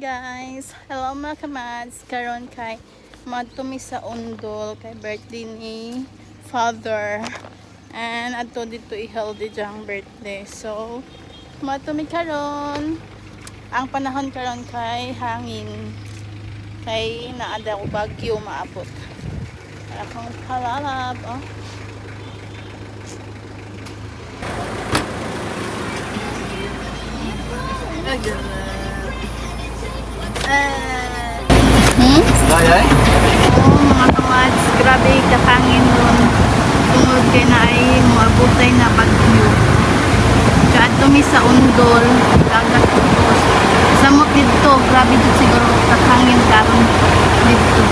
Guys, hello mga kamads. Karon kay madtumi sa undol kay birthday ni father and adto dito i-healthy jang birthday. So madtumi karon. Ang panahon karon kay hangin, kay naada ko bagyo maabot. Akong palalab oh. Ay. Mga kamads, grabe kakangin nun. Tungod kay na ay maabutay na bagyo. Kaad tumi sa undol, dagat utos. Samot dito, grabe dito siguro kakangin karon dito.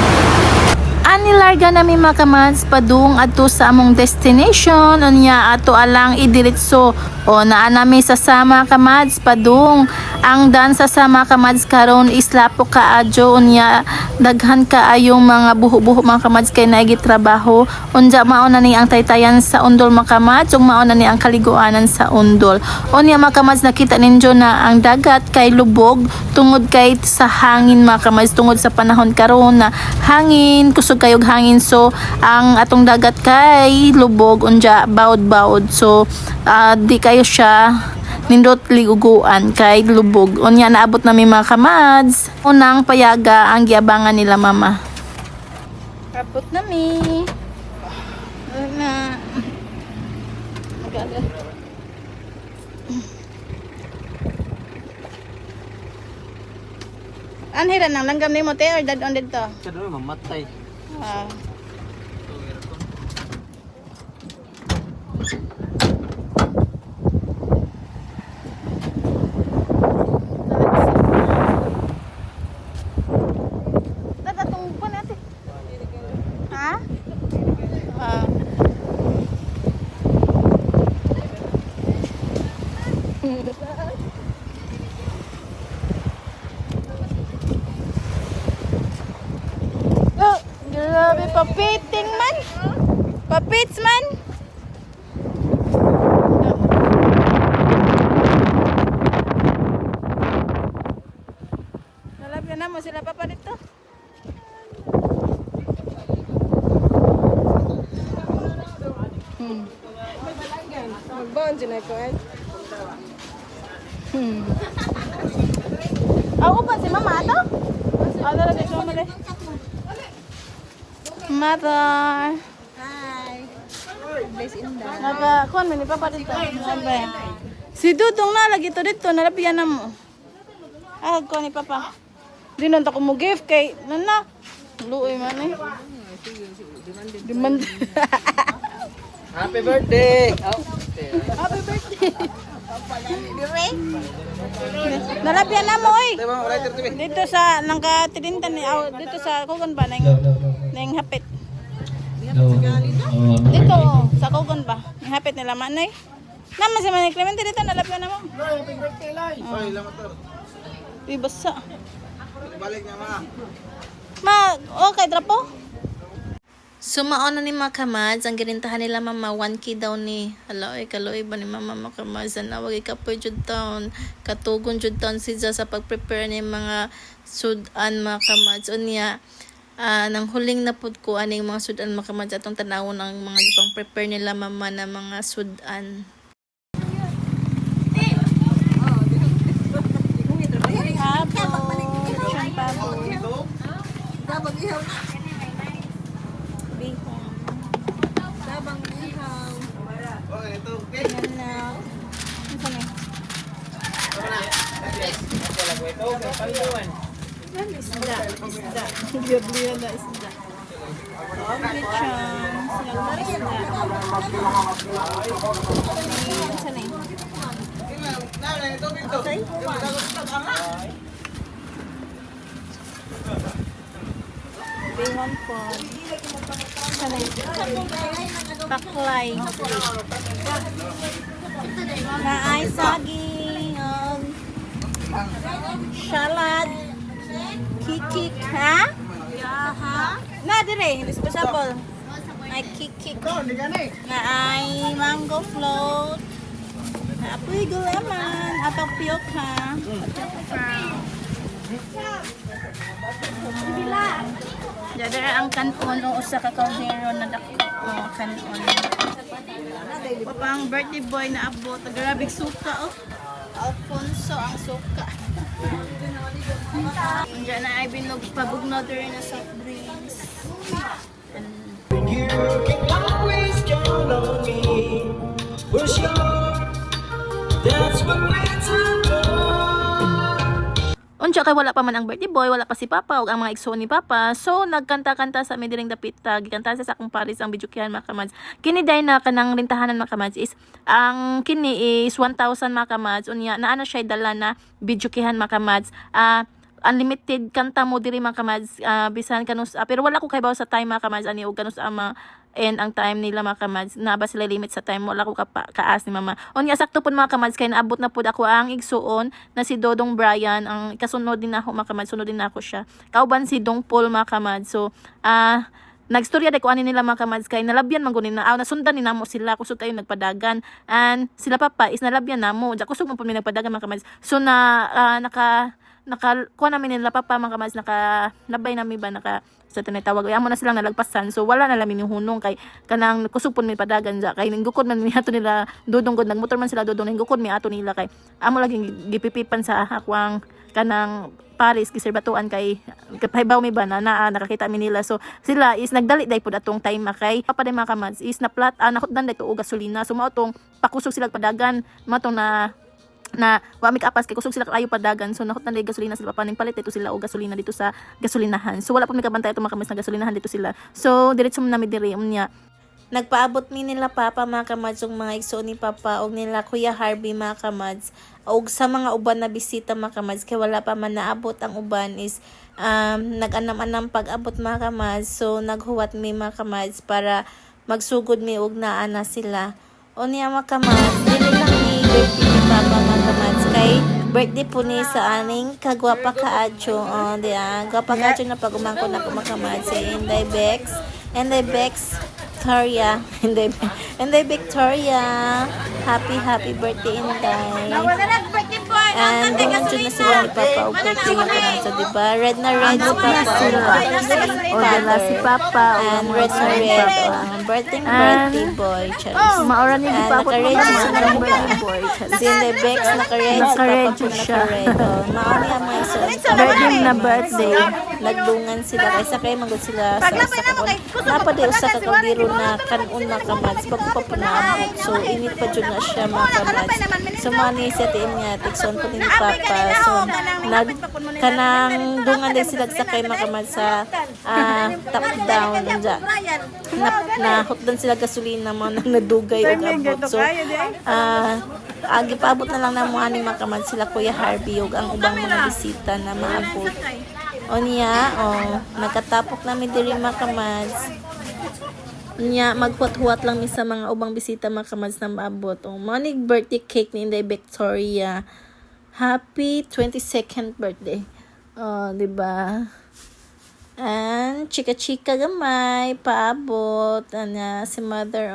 Anilarga nami mga kamads padung adto sa among destination unya ato alang idiretso o naa nami sa sama kamads padung ang dan sa sama kamads karon islapo kaadyo unya daghan kaayong mga buho-buho mga kamads kay naigi trabaho unya mao na ni ang taytayan sa undol mga kamads ug mao na ni ang kaliguanan sa undol unya mga kamads nakita ninyo na ang dagat kay lubog tungod kay sa hangin mga kamads tungod sa panahon karon na hangin kusog kayog hangin so ang atong dagat kay lubog unya bawod-bawod so di kayo siya nindot liguguan kay lubog unya naabot namin mga kamads unang payaga ang giabangan nila mama abot nami na magaga anhira nang langgam ni mo te or dad on dito Sa doon mamatay. ah. Tatatungpan natin. Ha? Ah. Oh, grabe papiting man. Papits man. Nalapyan na mo sila papa dito. Magbaon dyan ako eh. Ako pa si mama ato? Ano na dito mo deh? Mother. Hi. Bless in the Naka-kuan man ni papa dito. Sabi. Si Dudong na lagi to dito, nalapyan na mo. Ah, kuan ni papa. Di nun ta ko mo gift kay nana. Luoy man eh. Demand. Happy birthday! Oh, Happy birthday. Nalapyan na mo oy. tayo mga writer TV. Dito sa nangka-tirintan ni dito sa kugon ba nang hapit. Dito sa kugon ba? Nang hapit nila man eh. Naman si Manny Clemente dito nalapyan na mo. Happy birthday, Lai! Oy, lamat to. Uy, basa. Balik nga mga. Ma, okay, trapo? Sumaon na ni mga kamads, ang ginintahan nila mama, 1K daw ni, hala, kaloy ba ni mama mga kamads, na wag ikapoy jud taon, katugon jud taon siya sa pag-prepare ni mga sudan mga kamads, unya, nang huling na pud ko, aning mga sudan mga kamads, atong tanawon ang mga ipang prepare nila mama na mga sudan. Dabang ihaw. Okay, ito. Okay. Bihon po. Paklay. Naay saging. Salad. Kikik. Ha? Na dire. Disposable. Ay kikik. Na ay mango float. Na apoy gulaman. Atau piyok ha. Dara ang kanon o usa ka kaldero na dako kanon. Papa ang birthday boy na abot. Grabe suka oh. Alfonso ang suka. Diyan na ay binog pabugnod rin na soft drinks. You can always count on me. For sure, that's what we're together. Unsa kay wala pa man ang birthday boy, wala pa si Papa ug ang mga igsoon ni Papa. So nagkanta-kanta sa midiring dapita, gikanta sa akong Paris ang videokihan mga kamads. Kini day na kanang rintahanan mga kamads is ang kini is 1,000 mga kamads. Unya naa na siya dala na videokihan mga kamads. Unlimited kanta mo diri mga kamads, bisan kanus pero wala ko kay baw sa time mga kamads ani ug kanus ama and ang time nila mga kamads na ba sila limit sa time, wala ko kaas ni mama. Unya sakto pud mga kamads kay naabot na pud ako ang igsuon na si Dodong Brian, ang kasunod din ako mga kamads, sunod din ako siya. Kauban si Dong Paul mga kamads. So nagstorya de ko ani nila mga kamads kay nalabyan man gunin na nasundan ni namo sila kusog kayo nagpadagan and sila Papa is nalabyan namo ja kusog man pud mi nagpadagan mga kamads. So kuha namin nila Papa mga kamads, nakalabay namin ba sa tinatawag amo na silang nalagpasan, so wala na lamin yung hunong kay kanang kusog pud mi padagan ja kay ninggukod man mi ato nila Dodong gud nagmotor man sila Dodong ninggukod mi ato nila kay amo lagi gipipipan sa akwang kanang Paris giserbatuan kay pahibaw mi ba na nakakita mi nila. So sila is nagdali day pud atong time kay Papa day mga kamads is nakutdan day to og gasolina, so mao tong pakusog sila padagan mao tong na wa mi kapas kay kusog sila kayo padagan, so nakot na gasolina sila Papa ning palit dito sila o gasolina dito sa gasolinahan. So wala po mi kabantay itong mga kamads na gasolinahan dito sila, so diretso mo nami diri unya. Nagpaabot mi nila Papa mga kamads ug mga igsoon ni Papa ug nila Kuya Harvey mga kamads ug sa mga uban na bisita mga kamads kay wala pa man naabot ang uban is nag-anam-anam pag-abot mga kamads. So naghuwat mi mga kamads para magsugod mi ug naa na sila. Unya mga kamads, dili lang ni birthday ni Papa mga kamads kay birthday po ni sa aning kagwapa kaadyo. Gwapa kaadyo na pag umangkon ako mga kamads si Inday Bex Victoria. Inday Victoria. Happy birthday Inday. And bungan dyan na sila ni Papa o birthday mga kamads. So diba, red na red si Papa o dala si Papa and red na red ang birthday boy. Maura ni di Papa naka-red siya ng birthday boy. Si Inday Bex naka-red, si Papa po naka-red. Maura niya mga iso. Birthday na birthday. Nagdungan sila kaysa kay magod sila sa kakon. Napaday usa ka kaldero na kanon mga kamads bago pa pinaabot. So init pa dyan na siya mga kamads. So mani sa tiin nga tikson po ni Papa. So kanang dungan din sila sa kay mga kamads sa top down dyan. Nahutdan sila gasolina mga nadugay o abot. So gipaabot na lang na mga ni mga kamads sila Kuya Harvey ug ang ubang mga bisita na maabot. Nagkatapok namin diri mga kamads. Maghuwat-huwat lang mi sa mga ubang bisita mga kamads na maabot. Manig birthday cake ni Inday Victoria. Happy 22nd birthday. Diba? And chika-chika gamay paabot si mother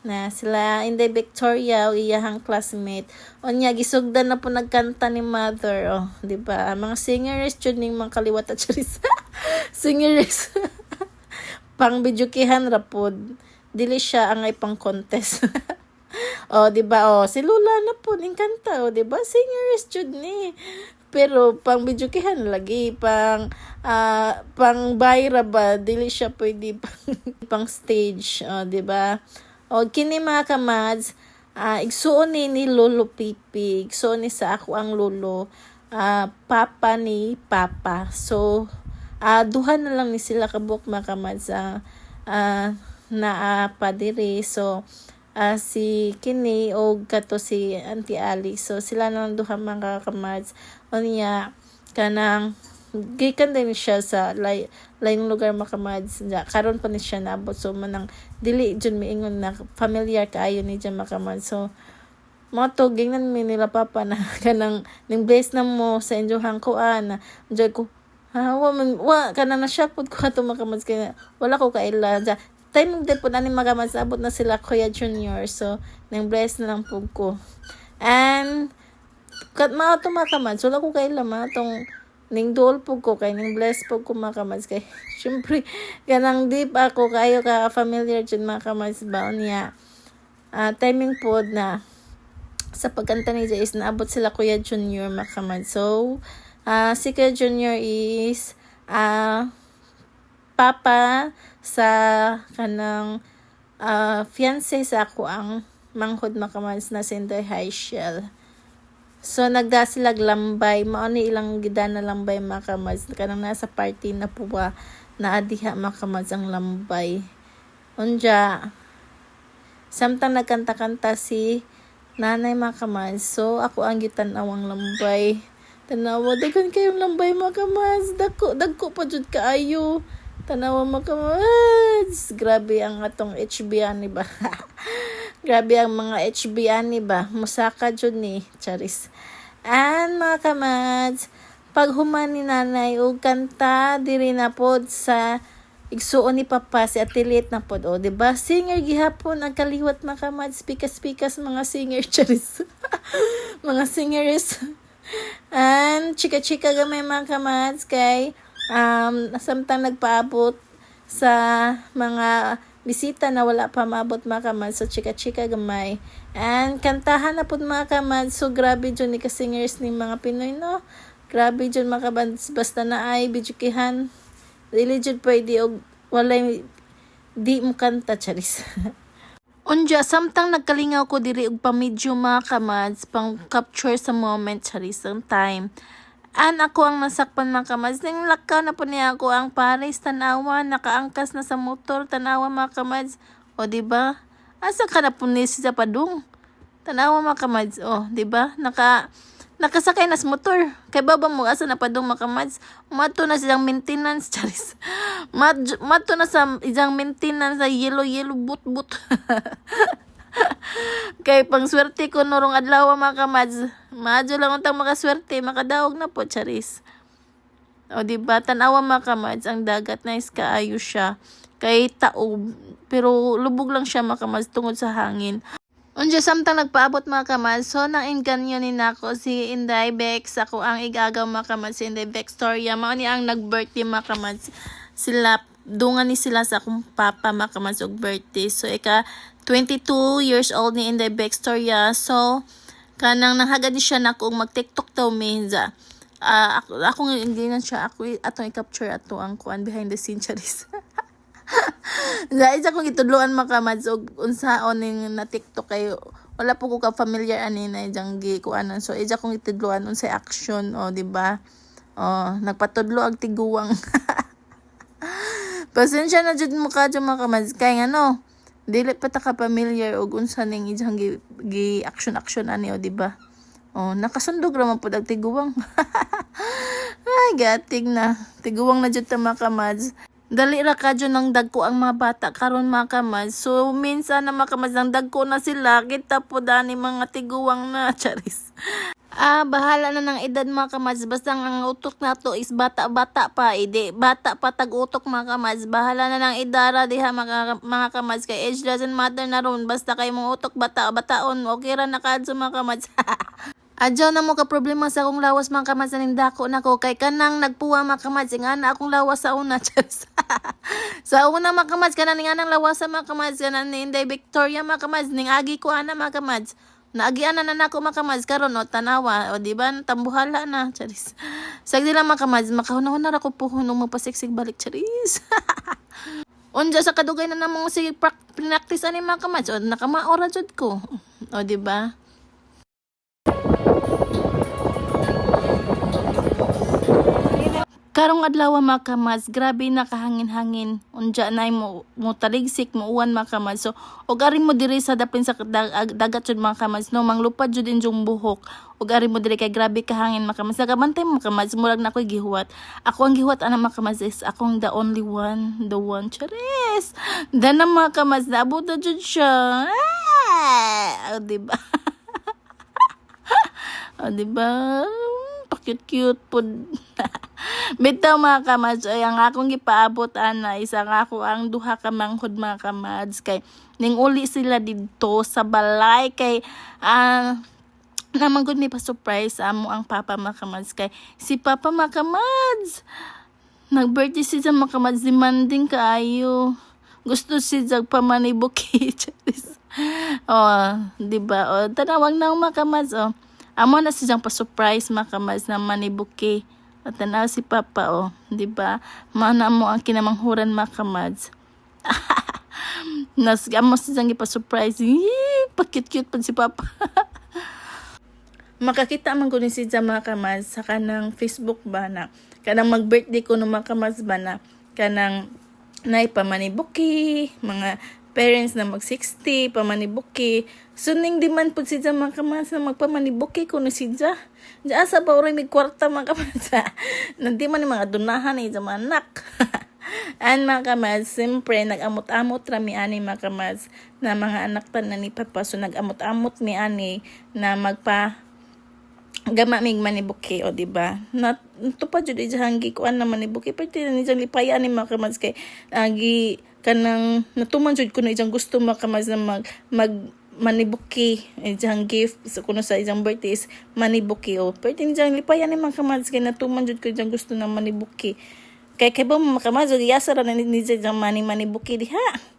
na sila Inday Victoria o iyahang classmate. Gisugdan na po nagkanta ni mother. Diba? Mga singers jud ning mga kaliwat at charisa. Singers. Pang videokihan rapod. Dili siya ang ay pang contest. Diba? Si Lula na po ning kanta. Diba? Singers jud ni. Pero pang videokihan lagi, pang bayra ba, dili siya pwede pang stage, diba? Kini mga kamads, igsuon ni Lolo Pipi, igsuon ni sa ako ang lolo, Papa ni Papa. So, duha na lang ni sila kabuk mga kamads, pa diri. So, si Kini o kato si Auntie Ali. So, sila na lang duha mga kamads. Kanang gikan din siya sa laing lugar mga kamads. Karon pa ni siya naabot. So, manang dili dyan miingon na familiar kaayo ni dyan mga kamads. So, to gingnan mi nila Papa na kanang ning bless na mo sa inyohang kuan. Enjoy ko. Kanang na-shock po ko ato mga kamads. Kaya wala ko kaila. Time din po na ni mga kamads. Abot na sila Kuya Junior. So, nang bless na lang po ko. And Kat mga ito mga kamads, wala ko kay lama itong ning duol po ko, kay ning bless po ko mga kamads. Kay, syempre, ganang deep ako, kayo ka familiar dyan mga kamads ba niya. Timing po na sa pagkanta ni Jay is naabot sila Kuya Junior mga kamads. So, si Kuya Junior is papa sa kanang fiancé sa ako ang manghod mga kamads na Sindoy High Shell. So, nagda sila lambay. Mauni ilang gida na lambay mga kamads. Kanang nasa party na po ba na adiha mga kamads ang lambay. Unja, samtang nagkanta-kanta si nanay mga kamads. So, ako ang gitanawang lambay. Tanawa, dagan kayong lambay mga kamads. Dagko pa jud kaayo. Tanawa mga kamads. Grabe ang atong HB ani ba? Grabe ang mga HB ani ba? Musaka jud ni Charis. And mga kamads, pag human ni nanay og kanta diri na pod sa igsuon ni papa si Atilit na pod, o diba? Singer gihapon ang kaliwat mga kamads, pikas mga singer Charis. Mga singers. And chika-chika gamay mga kamads kay samtang nagpaabot sa mga bisita na wala pa maabot mga kamads, so chika-chika gamay. And kantahan na po mga kamads, so grabe dyan ni ka-singers ni mga Pinoy, no? Grabe dyan mga kamads, basta na ay bijukihan. Really dyan pwede o walay di mo kanta, Charis. Unja, samtang nagkalingaw ko diri og pamedyo mga kamads, pang capture sa moment, Charis, ang time. An ako ang nasakpan mga kamads. Nang lakaw na po niya ako ang Paris, tanawa, nakaangkas na sa motor, tanawa mga kamads. O, diba? Asa ka na po ni sa padung? Tanawa mga kamads. O, diba? Nakasakay na sa motor. Kay baba mo, asa na padung mga kamads. Mato na silang maintenance, Charis. Mato na sa isang maintenance sa yellow but. Kay pang swerte ko norong adlaw mga kamads. Maadyo lang untang makaswerte, makadaog na po, Charis. O diba, tanawa mga kamads, ang dagat nice kaayo siya. Kay taob, pero lubog lang siya mga kamads tungod sa hangin. Unja samtang nagpaabot mga kamads, so nang inganyo ni nako si Inday Bex, ako ang igagaw mga kamads, si Inday Bex Victoria. Mao ni ang nag-birthday mga kamads. Sila dungan ni sila sa akong papa mga kamads og birthday. So 22 years old ni Inday Bex Victoria. So kanang nanghagad ni siya nako mag-TikTok daw minza. Ako hindi na siya, ako atong i-capture ato ang kuan behind the scene, Charis. Dahil akong itudloan mga kamads og unsaon ning na TikTok kayo, wala po ko ka familiar ani na ijang gi kuanon. So ija kong itudloan unsay action, o diba? Nagpatudlo ag tiguwang. Pasensya na jud mo ka mga kamads kay ngano, dili pa ta ka familiar og unsa ning ijang gi action ani, o diba? Nakasundog ra man pud ag tiguwang. Ay, gating na. Tiguwang na jud ta mga kamads. Dali ra kadyo ng dagko ang mga bata karon mga kamads. So minsan na mga kamads, ang dagko na sila, kita po dani mga tiguwang na, Charis. Bahala na ng edad mga kamads, basta ang utok na to is bata-bata pa, bata pa tag-utok mga kamads. Bahala na ng edara diha mga kamads, kay age doesn't matter na ron, basta kay mong utok bata-bataon, okay ra na kadyo mga kamads. Adyaw na mo ka problema sa akong lawas mga kamads, na nindako na ko kay kanang nagpuwa mga kamads, nga na akong lawas sa una. Sa una mga kamads, kanang nga nang lawas sa mga kamads, kanang ni Inday Victoria mga kamads, ning agi ko ana mga kamads. Naagian na nako mga kamads karon, tanawa, o diba, tambuhala na, Charis. Sagdi lang mga kamads, makahunahon na ako po nung magpasiksig balik, Charis. Unja sa kadugay na namong si practice ani mga kamads, o nakamaora jud ko, o diba? Karong adlaw mga kamads, grabe na kahangin-hangin. Unja na mo taligsik mo uwan mga kamads. So og ari mo diri sa dapin sa dagat jud mga kamads, no manglupad jud injong buhok. Og ari mo diri kay grabe kahangin mga kamads. Nagabantay mo kamads, murag na ko'y gihuwat. Ako ang gihuwat ana mga kamads is akong the only one, Charis. Dana mga kamads, naabot na jud siya. O diba? O diba? Cute po. Bitaw mga kamads, ay ang akong gipaabot ana isa nga ako ang duha ka manghod mga kamads, kay ning uli sila didto sa balay kay naman gud may pa-surprise sa amo ang Papa Makamads kay si Papa Makamads nag-birthday siya Makamads demanding kaayo. Gusto siya pamanibuki. Di ba? Tanawag na Makamads amo na siyang pa-surprise Makamads na manibuki. At tanaw si Papa di ba? Mana mo ang kinamanghuran Makamads. Amo siyang ipa-surprise. Pa-cute-cute pa si Papa. Makakita man ko ni si Makamads sa kanang Facebook ba na kanang mag-birthday ko no Makamads ba na kanang nay pamanibuki, mga parents na mag-60, pamanibuki. So ning demand pud si Makamads na magpamanibuki ko ni si Diya sa ba oray mig kwarta Makamads. Nanti man ni mga dunahan ni mga anak. And Makamads, siyempre nag-amot-amot rami ani Makamads na mga anak tan na ni Papa. So nag-amot-amot mi ani na gama mig manibuki di ba na to pa jud hanggi kuan na manibuki pati na nijang lipayan ni Makamads kay agi kanang natuman jud kuno ijang gusto Makamads na mag manibuki ijang gift so kuno sa ijang birthday is manibuki pati nijang lipayan ni Makamads kay natuman jud ko ijang gusto na manibuki kay ba Makamads yasa ra na nijang manibuki diha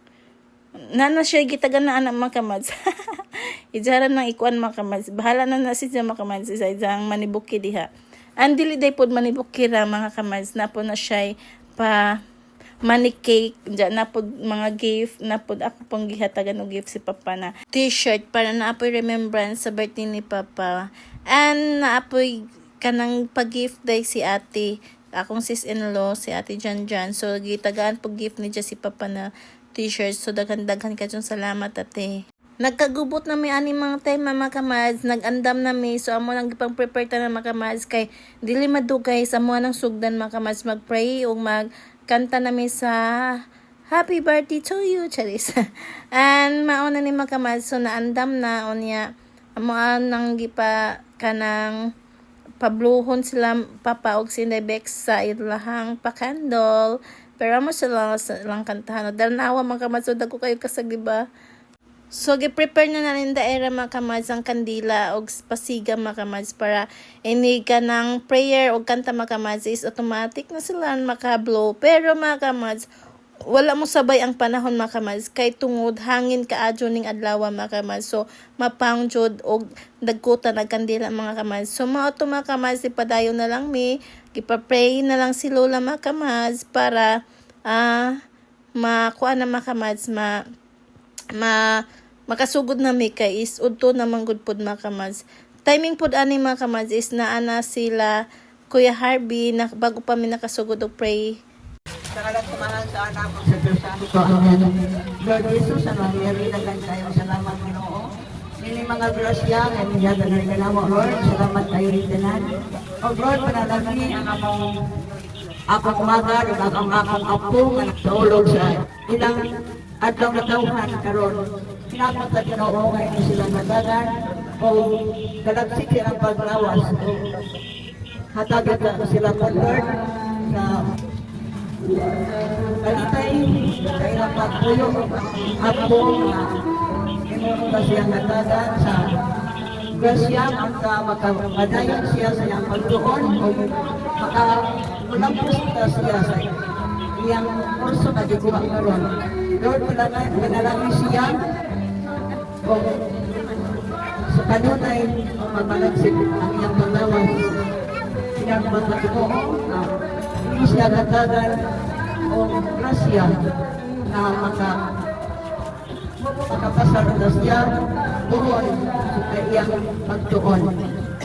nana siya gitagan na anak Makamads. Ijaran ng ikuan Makamads. Bahala na si Makamads sa ijang manibuki diha. Ang dili day pod manibuki ra mga Kamads na po na siya pa money cake, dyan na po mga gift, na po ako pong gihatagan og gift si Papa na t-shirt para na apoy remembrance sa birthday ni Papa. And na apoy kanang pag-gift day si ate, akong sis-in-law, si ate Jan. So gitagaan po gift ni si Papa na t-shirt. So daghan-daghan ka dyan salamat ate. Nagkagubot na may ani mga time mga Kamads, nagandam na mi, so amo nang gipang prepare ta na mga Kamads kay dili madugay sa amo nang sugdan mga Kamads, magpray o magkanta na mi sa happy birthday to you Charis. And mauna ni mga Kamads, so naandam na unya amo nang gipa kanang pabluhon sila Papa og si Bex sa ilahang pakandol, pero amo sila lang kantahan dahil naawa mga Kamads, so dagko kayo kasag diba. So, gi-prepare na nanin daera mga Kamads ang kandila o pasiga mga Kamads para ini ka ng prayer o kanta mga Kamads is automatic na sila makablow. Pero mga Kamads, wala mo sabay ang panahon mga Kamads kay tungod hangin kaadyo ning adlaw mga Kamads. So, mapangjod o dagkutan ang kandila mga Kamads. So, mao to mga Kamads, ipadayon na lang mi, gipa-pray na lang si Lola mga Kamads para makuha na mga Kamads, makasugod na mi kay is udto na manggod pod mga Kamads. Timing pod ani mga Kamads is naana sila Kuya Harvey na bago pa mi nakasugod og pray. Salamat kumahan sa anak ko sa Diyos Santo. Amen. Lord Jesus, nangyari na lang tayo. Salamat Ginoo. Nini mga grasya, ngayon niya ganun ka na mo, Lord. Salamat tayo rin tanan. O Lord, panalagi ang akong umaga, ang akong apo, nga nagsaulog sa ilang adlaw na tauhan karon. Pinapot na Ginoo ngayon sila nagagan o galagsik silang paglawas o hatagat na sila po Lord sa kalitay sa ilang pagpuyo apo na Ginoo na siyang nagagan sa grasya makapadayon siya sa iyang pagtuon o makapulampos na siya sa iyang kurso na gikuha karon. Lord, panalangin siya o sa kanunay magmalagsik ang iyang paglawas siyang mga Ginoo na hindi siya natagan o grasya na makapasar na siya buhon sa iyang pagtuon.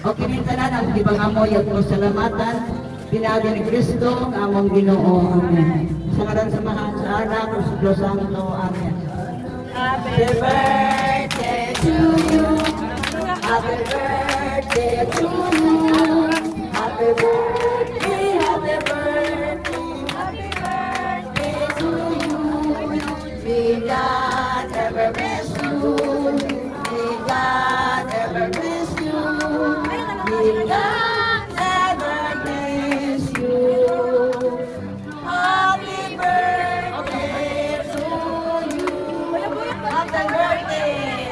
O kinintanan ang ibang amoy at salamatan pinagi ni Kristo ang among Ginoo. Amen. Sa ngalan samahan sa anak o sa Diyos Santo. Amen. Happy birthday to you. Happy birthday to you. Happy birthday, happy birthday, happy birthday to you. May God ever bless you. May God ever bless you. May God ever bless you. Happy birthday to you. Happy birthday.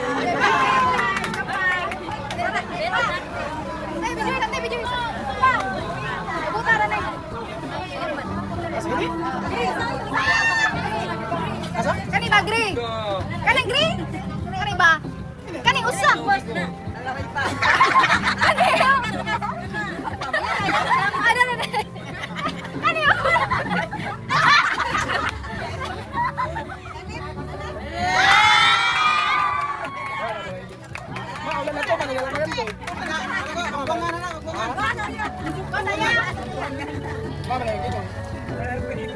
Mama na yung ito.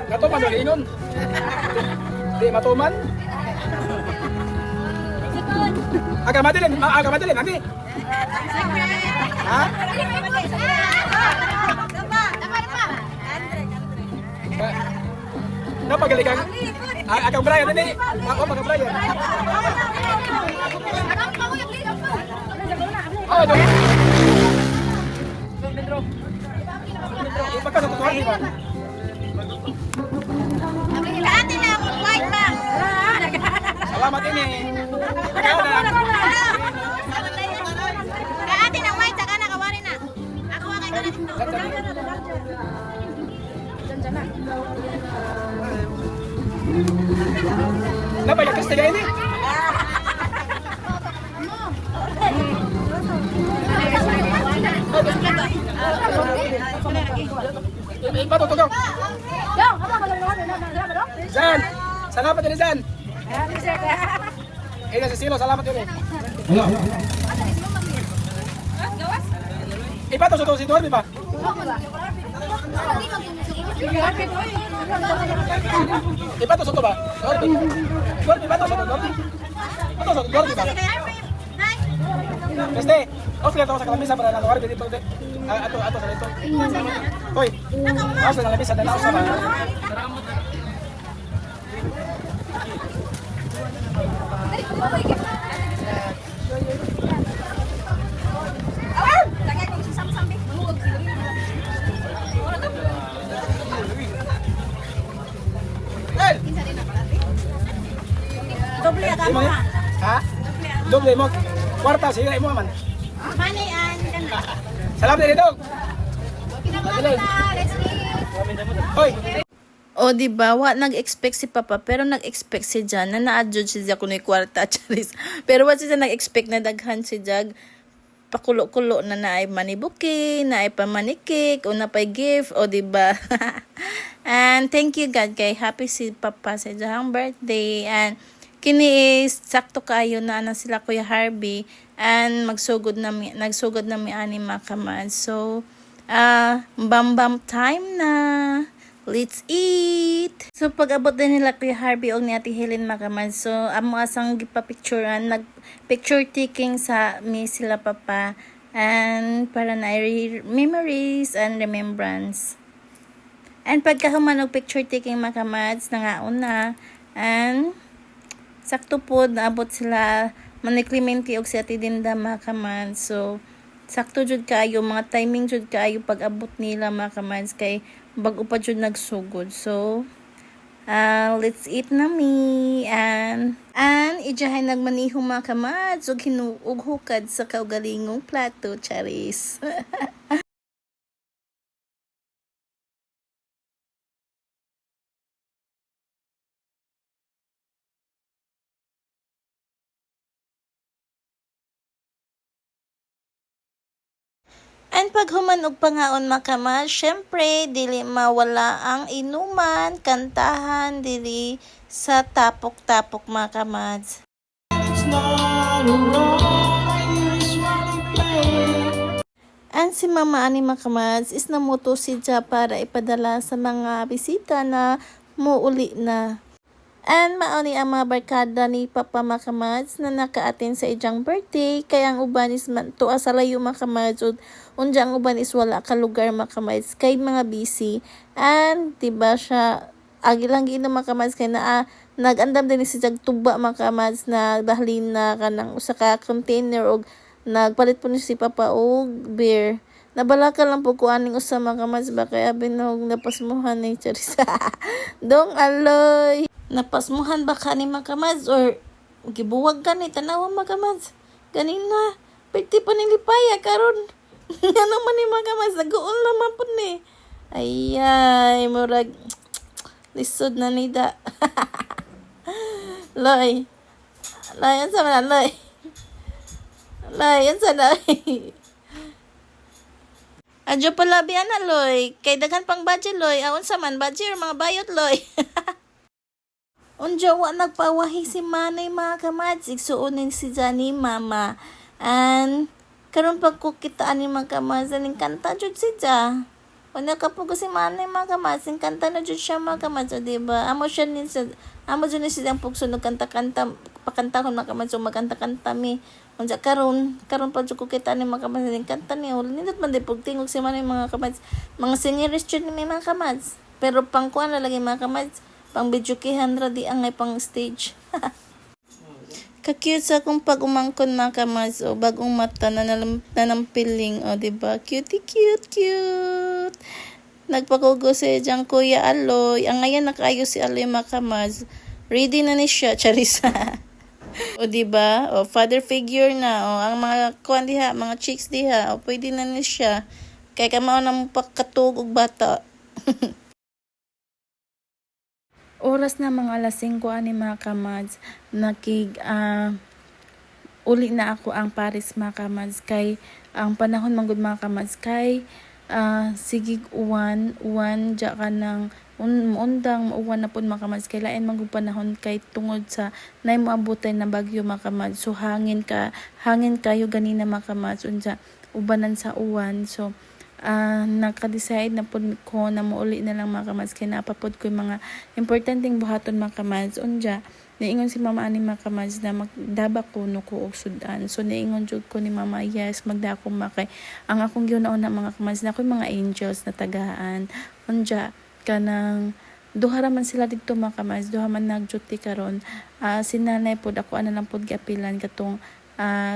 Natuman ulit inon. Di matuman. Agak madalin, nanti. Ha? Napagaling kang Akang Brian ini. Ako Akang Brian. Oh, dong. Ipagka sa tutuan di ba? Salamat ini. Kenapa ya kestiga ini? Bato tugaw. Zan, salamat ini Zan. Ini si Silo, salamat ini. Ibato sa to si Dormi ba? Ibato sa to ba? Dormi. Dormi, ibato sa to Dormi. Ibato sa to Dormi ba? Este, off lang ako sa kalamisa para naluwar dito. Ato sa dito. Hoy, ako sa kalamisa na ako sa ba? Doble ka mo ha. Ha? Doble mo. Kwarta siya mo man. Manian ka na. Salamat din dong. Hoy. O di ba wa nag-expect si Papa pero nag-expect si Jan na na-adjudge siya kuno kwarta charis. Pero wa siya nag-expect na daghan si Jag pakulo-kulo na naay manibuki, naay pamanikik, o napay gift, o di ba? And thank you God kay happy si Papa sa jahang birthday and kini is sakto kayo na sila Kuya Harvey and nagsugod na mi ani makaman. So bam time na. Let's eat! So, pag-abot din nila Kuya Harvey o ni Ate Helen makaman. So, amo asang gipapicturean, nag-picture taking sa mi sila Papa. And para na memories and remembrance. And pagkahuman og picture taking makamads, nangaon na. And, sakto po, naabot sila Manay Clemente og si Ate Dinda makaman. So, sakto jud kaayo, mga timing jud kaayo pag-abot nila makaman. Kay, bago pa jud nagsugod. So, let's eat na mi. And ijahay nagmanihong mga kamads ug hinuog hukad sa kaugalingong plato, charis. And pag human og pangaon makaman, syempre dili mawala ang inuman, kantahan dili sa tapok-tapok makamads. And si Mama ani makamads is namuto si Ja para ipadala sa mga bisita na muuli na. And mauni ang mga barkada ni Papa makamads na naka-attend sa ijang birthday kaya ang uban is tuwa sa layo makamads unja ang uban is wala ka lugar makamads kay mga busy. And diba siya agilang gino makamads kay na nagandam din si jag tuba makamads na dahlin na kanang usa ka container og nagpalit po ni si Papa og beer. Nabalaka lang po ko aning usa makamads ba kaya binog napasmuhan ni Charissa. Dong aloy. Napasmuhan ba ka ni makamads or gibuwag ka ni tanawa makamads? Ganina, pwede pa nilipaya karon. Nga naman ni makamads, nag-uol naman po ni. Ayay, murag, lisod na nida. Loy. Loy, yan sa mana, Loy. Loy, yan sa Loy. Adyo pala biyan na, Loy. Kay daghan pang budget, Loy. Aon sa man, budget or mga bayot, Loy. Unja wa nagpawahi si Manay mga kamads, igsuunin si Johnny Mama. And Karon pag kukitaan ni mga kamads, aning kanta jud siya. Wala ka po kasi manay mga kamads, ang kanta na jud siya mga kamads, o diba? Amo siya ni sa, amo jud ni siya ang pugsunog kanta-kanta, pakantahon mga kamads, o magkanta-kanta mi. Unsa karon pa jud kukitaan ni mga kamads, aning kanta ni ul, nindot man di pugtingog si manay mga kamads, mga seniors jud ni mga kamads. Pero pang kuan na lagi mga kamads, pang videokihan ra di ang pang stage. Ka-cute sa akong pag-umangkon mga kamads, o bagong mata na nanampiling, o diba? Cutie, cute. Nagpakugo si diyang Kuya Aloy. Ang ngayon nakaayo si Aloy mga kamads. Ready na ni siya, charisa. O diba? O father figure na. O ang mga kuan diha, mga chicks diha. O pwede na ni siya. Kaya kamao na mo pakatug og bata. Oras na mga alas 5 ani mga kamads, uli na ako ang Paris mga kamads, kay ang panahon manggod mga kamads, kay sigig uwan dya ka ng undang uwan na po mga kamads, kay lain manggod panahon kay tungod sa nay moabutay na bagyo mga kamads, so hangin kayo ganina mga kamads, unsa ubanan sa uwan, so naka-decide na po ko na muuli na lang mga kamads, kaya napapod ko yung mga importanteng buhaton mga kamads. Unja, niingon si mama ani mga kamads na magdaba ko no ko og sudan. So niingon jud ko ni mama, yes, magdako makay. Ang akong giunaon na mga kamads na ako'y mga angels na tagaan. Unja, kanang duha man sila dito mga kamads, duha man nag-duty karon. Si nanay pod ako ana lang pod giapilan katong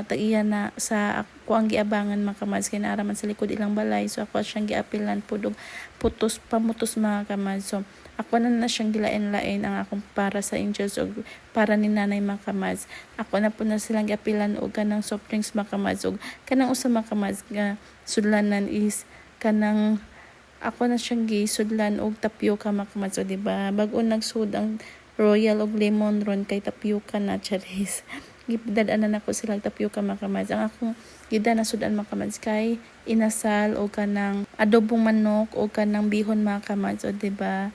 tag-iya na sa ako ang giabangan mga kamads, kay naaraman sa likod ilang balay, so ako siyang giapilan po og pamutos mga kamads, so ako na siyang gilain-lain ang akong para sa angels o para ni nanay mga kamads. Ako na po na silang giapilan og kanang soft drinks mga kamads, og kanang usa mga kamads nga sudlanan is kanang ako na siyang gisudlan og tapioca mga kamads, o diba bag-o nagsud ang royal og lemon ron kay tapioca na charis. Gidadaanan ako silang tapioca mga kamads. Ang akong gida na sudan mga kamads kay inasal o kanang adobong manok o kanang bihon mga kamads, o diba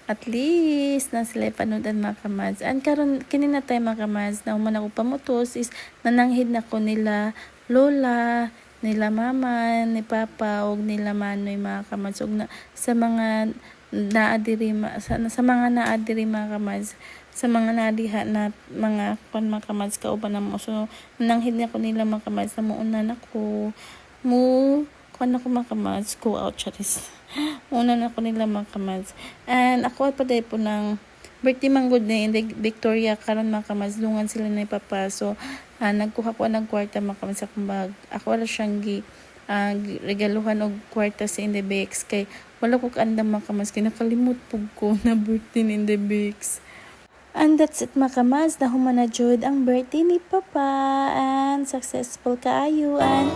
at least na sila panudan mga kamads. And karon kini na tayo mga kamads na human ako pamutos is nananghid na ko nila lola, nila mama, ni papa og nila manoy mga kamads, og na, sa mga naadiri mga kamads, sa mga nadiha na mga kon mga kamads kauban na mo, so nananghid na ko nila mga kamads na muunan ako kon ako mga kamads go out charis muunan ako nila mga kamads. And ako pa day po ng birthday manggod na in Victoria karon mga kamads, dungan sila na papa, so nagkuha ko ng kwarta mga kamads sa kumbag. Ako wala siyang regaluhan og kwarta sa Indebex kay wala ko kaandam mga kamads, kay nakalimot pug ko na birthday ni Indebex. And that's it mga kamads, na human na jud ang birthday ni papa, and successful kaayo, and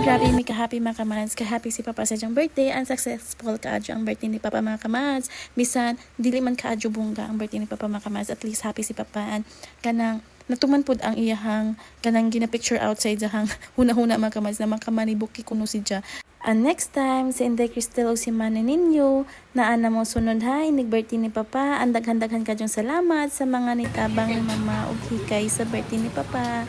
grabe may ka-happy mga kamads, ka-happy si papa sa diyang birthday, and successful kaadyo ang birthday ni papa mga kamads. Bisan dili man kaadyo bungga ang birthday ni papa mga kamads, at least happy si papa, and kanang natuman pod ang iyahang kanang gina-picture outside jahang huna-huna mga kamads na makamanibuki kuno si Dia. And next time, si Inday Cristel o si Manny ninyo, na mo sunod ha, inig-birthday ni Papa, ang daghan-daghan ka dyong salamat sa mga nitabang ni Mama o hikay sa birthday ni Papa.